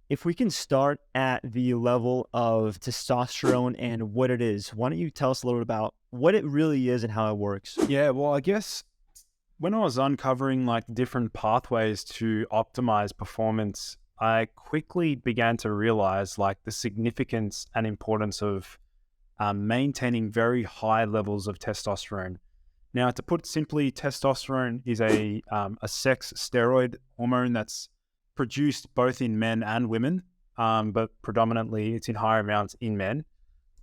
if we can start at the level of testosterone and what it is, why don't you tell us a little bit about what it really is and how it works? Yeah, well, I guess when I was uncovering like different pathways to optimize performance, I quickly began to realize like the significance and importance of maintaining very high levels of testosterone. Now, to put simply, testosterone is a sex steroid hormone that's produced both in men and women, but predominantly it's in higher amounts in men.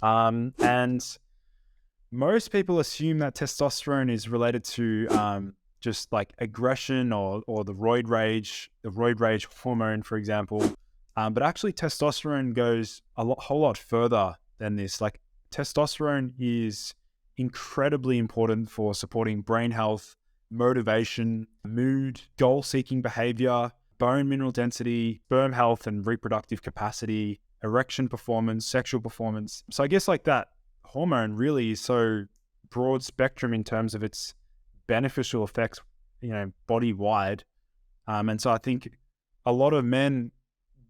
And most people assume that testosterone is related to just like aggression or the roid rage hormone, for example. But actually, testosterone goes whole lot further than this. Like, testosterone is incredibly important for supporting brain health, motivation, mood, goal-seeking behavior, bone mineral density, sperm health and reproductive capacity, erection performance, sexual performance. So I guess like that hormone really is so broad spectrum in terms of its beneficial effects, body wide. And so I think a lot of men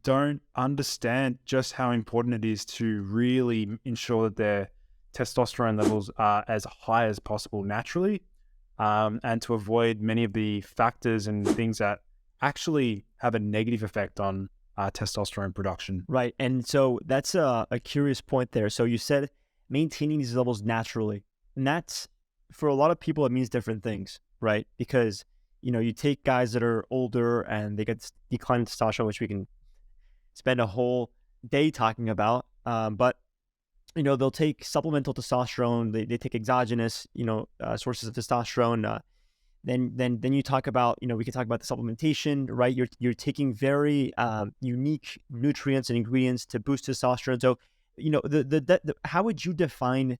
don't understand just how important it is to really ensure that their testosterone levels are as high as possible naturally, and to avoid many of the factors and things that actually have a negative effect on testosterone production. Right. And so that's a curious point there. So you said maintaining these levels naturally. And that's, for a lot of people, it means different things, right? Because, you take guys that are older and they get declined testosterone, which we can spend a whole day talking about. But they'll take supplemental testosterone. They take exogenous, sources of testosterone. Then you talk about, we can talk about the supplementation, right? You're taking very unique nutrients and ingredients to boost testosterone. So, how would you define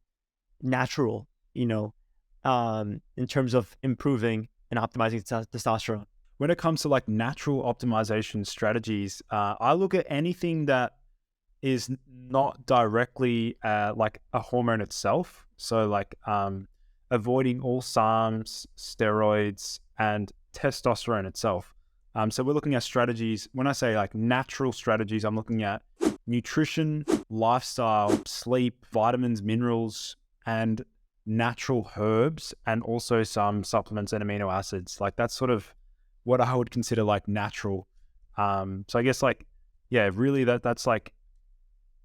natural, in terms of improving and optimizing testosterone? When it comes to like natural optimization strategies, I look at anything that is not directly like a hormone itself. So like avoiding all SARMs, steroids, and testosterone itself. So we're looking at strategies. When I say like natural strategies, I'm looking at nutrition, lifestyle, sleep, vitamins, minerals, and natural herbs, and also some supplements and amino acids. Like, that's sort of what I would consider like natural. So I guess like, yeah, really that's like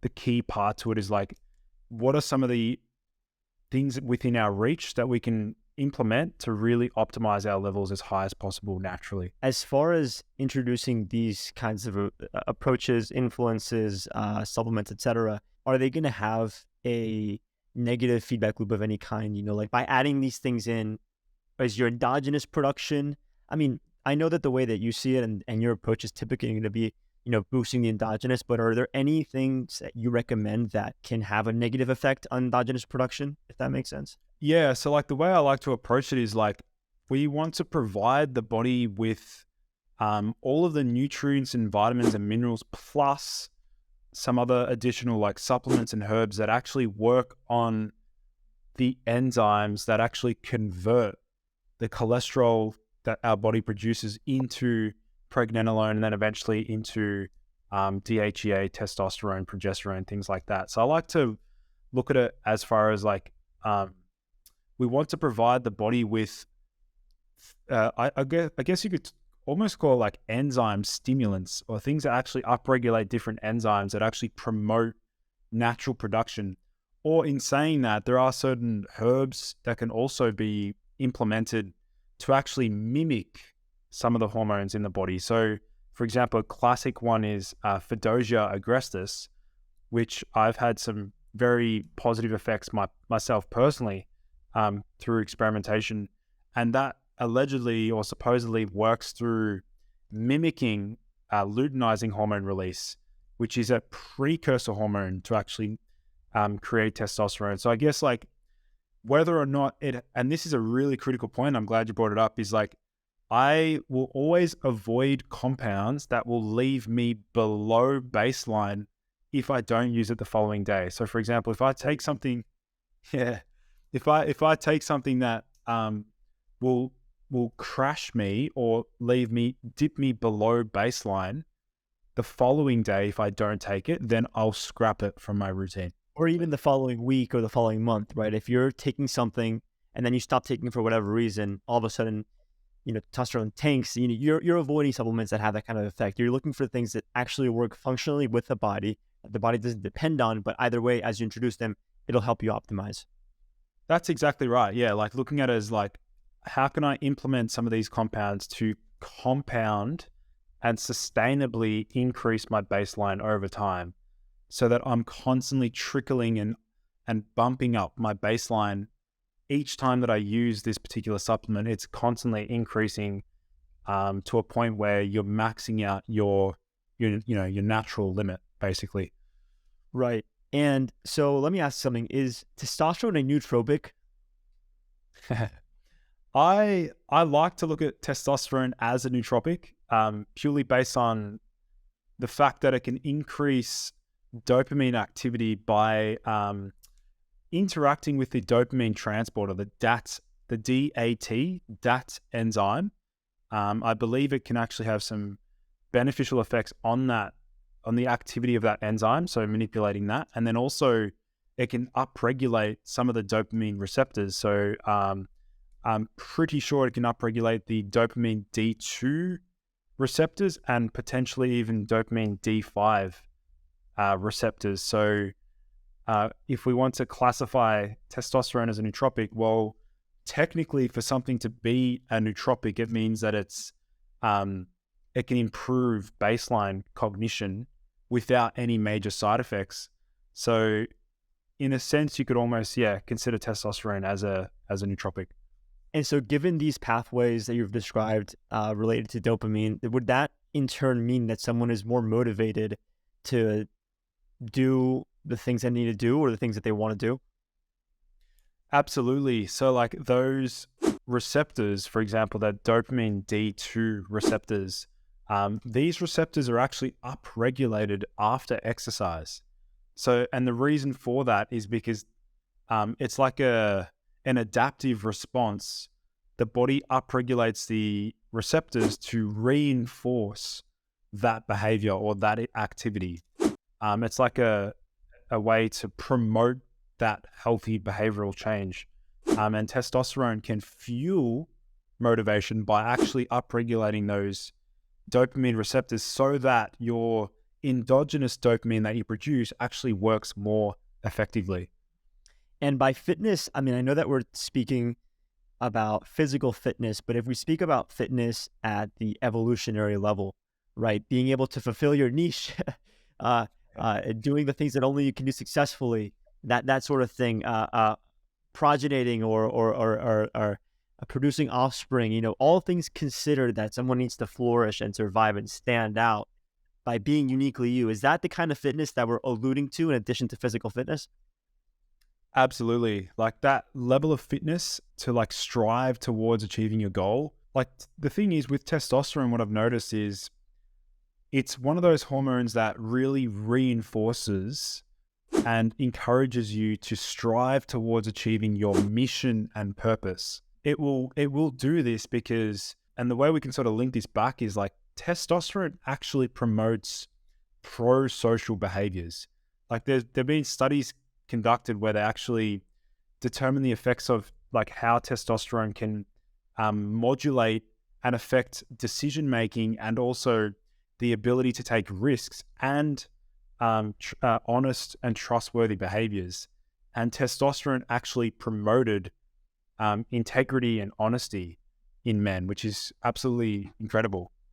the key part to it, is like, what are some of the things within our reach that we can implement to really optimize our levels as high as possible naturally. As far as introducing these kinds of approaches, influences, supplements, etc., are they going to have a negative feedback loop of any kind? Like, by adding these things in, is your endogenous production? I mean, I know that the way that you see it and your approach is typically going to be, boosting the endogenous, but are there any things that you recommend that can have a negative effect on endogenous production, if that makes sense? Yeah. So like, the way I like to approach it is like, we want to provide the body with all of the nutrients and vitamins and minerals, plus some other additional like supplements and herbs that actually work on the enzymes that actually convert the cholesterol that our body produces into pregnenolone, and then eventually into DHEA, testosterone, progesterone, things like that. So I like to look at it as far as like, we want to provide the body with, I guess you could almost call it like enzyme stimulants, or things that actually upregulate different enzymes that actually promote natural production. Or in saying that, there are certain herbs that can also be implemented to actually mimic some of the hormones in the body. So, for example, a classic one is Fedosia agrestis, which I've had some very positive effects myself personally through experimentation. And that allegedly or supposedly works through mimicking luteinizing hormone release, which is a precursor hormone to actually create testosterone. So I guess like, whether or not it, and this is a really critical point, I'm glad you brought it up, is like, I will always avoid compounds that will leave me below baseline if I don't use it the following day. So for example, if I take something, if I take something that will crash me or dip me below baseline, the following day, if I don't take it, then I'll scrap it from my routine. Or even the following week or the following month, right? If you're taking something and then you stop taking it for whatever reason, all of a sudden, testosterone tanks. You're avoiding supplements that have that kind of effect. You're looking for things that actually work functionally with the body, that the body doesn't depend on. But either way, as you introduce them, it'll help you optimize. That's exactly right. Yeah, like looking at it as like, how can I implement some of these compounds to compound and sustainably increase my baseline over time, so that I'm constantly trickling and bumping up my baseline each time that I use this particular supplement. It's constantly increasing to a point where you're maxing out your natural limit, basically. Right. And so let me ask something. Is testosterone a nootropic? I like to look at testosterone as a nootropic, purely based on the fact that it can increase dopamine activity by interacting with the dopamine transporter, the DAT enzyme. I believe it can actually have some beneficial effects on the activity of that enzyme, so manipulating that. And then also it can upregulate some of the dopamine receptors. So I'm pretty sure it can upregulate the dopamine D2 receptors and potentially even dopamine D5 receptors. So if we want to classify testosterone as a nootropic, well, technically for something to be a nootropic, it means that it can improve baseline cognition without any major side effects. So in a sense, you could almost, consider testosterone as a nootropic. And so given these pathways that you've described related to dopamine, would that in turn mean that someone is more motivated to do the things they need to do or the things that they want to do? Absolutely. So like those receptors, for example, that dopamine D2 receptors, these receptors are actually upregulated after exercise. So, and the reason for that is because it's like an adaptive response. The body upregulates the receptors to reinforce that behavior or that activity. It's like a way to promote that healthy behavioral change. And testosterone can fuel motivation by actually upregulating those dopamine receptors so that your endogenous dopamine that you produce actually works more effectively. And by fitness, I mean, I know that we're speaking about physical fitness, but if we speak about fitness at the evolutionary level, right, being able to fulfill your niche, doing the things that only you can do successfully, that sort of thing, progeniting or producing offspring, all things considered that someone needs to flourish and survive and stand out by being uniquely you. Is that the kind of fitness that we're alluding to in addition to physical fitness? Absolutely. Like that level of fitness to like strive towards achieving your goal. Like the thing is with testosterone, what I've noticed is it's one of those hormones that really reinforces and encourages you to strive towards achieving your mission and purpose. It will do this because, and the way we can sort of link this back is like testosterone actually promotes pro-social behaviors. Like there've been studies conducted where they actually determine the effects of like how testosterone can modulate and affect decision making and also the ability to take risks and honest and trustworthy behaviors. And testosterone actually promoted integrity and honesty in men, which is absolutely incredible.